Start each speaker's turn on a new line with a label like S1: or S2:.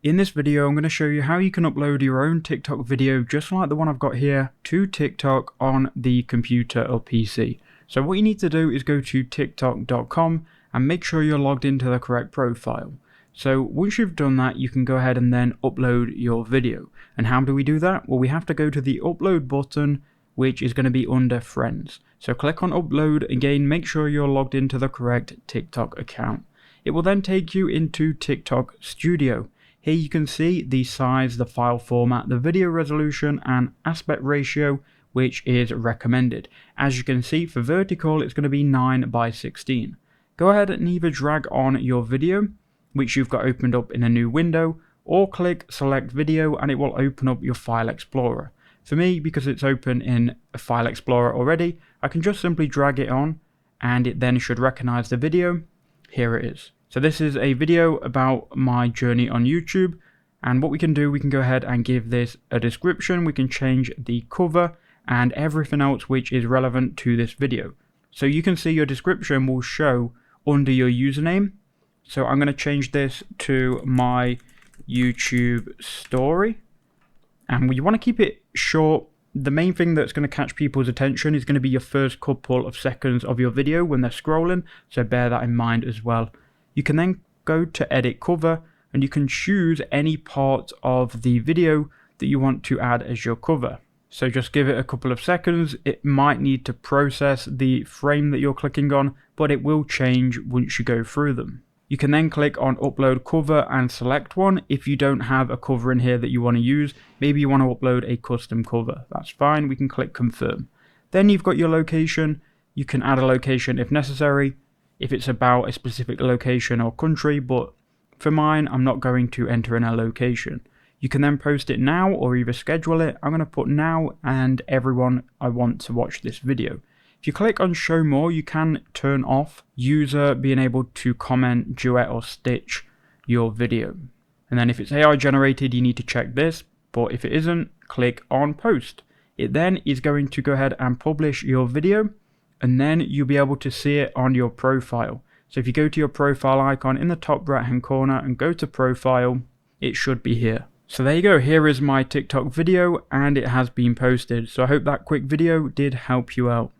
S1: In this video, I'm going to show you how you can upload your own TikTok video just like the one I've got here to TikTok on the computer or PC. So what you need to do is go to tiktok.com and make sure you're logged into the correct profile. So once you've done that, you can go ahead and then upload your video. And how do we do that? Well, we have to go to the upload button, which is going to be under friends. So click on upload. Again, make sure you're logged into the correct TikTok account. It will then take you into TikTok Studio. Here you can see the size, the file format, the video resolution and aspect ratio, which is recommended. As you can see, for vertical, it's going to be 9:16. Go ahead and either drag on your video, which you've got opened up in a new window, or click select video and it will open up your file explorer. For me, because it's open in a file explorer already, I can just simply drag it on and it then should recognize the video. Here it is. So this is a video about my journey on YouTube, and what we can do, we can go ahead and give this a description. We can change the cover and everything else which is relevant to this video. So you can see your description will show under your username. So I'm going to change this to my YouTube story, and you want to keep it short. The main thing that's going to catch people's attention is going to be your first couple of seconds of your video when they're scrolling, so bear that in mind as well. You can then go to edit cover and you can choose any part of the video that you want to add as your cover. So just give it a couple of seconds. It might need to process the frame that you're clicking on, but it will change once you go through them. You can then click on upload cover and select one. If you don't have a cover in here that you want to use, maybe you want to upload a custom cover. That's fine. We can click confirm. Then you've got your location. You can add a location if necessary, if it's about a specific location or country, but for mine, I'm not going to enter in a location. You can then post it now or either schedule it. I'm going to put now and everyone I want to watch this video. If you click on show more, you can turn off user being able to comment, duet or stitch your video. And then if it's AI generated, you need to check this, but if it isn't, click on post. It then is going to go ahead and publish your video, and then you'll be able to see it on your profile. So if you go to your profile icon in the top right hand corner and go to profile, it should be here. So there you go, here is my TikTok video and it has been posted. So I hope that quick video did help you out.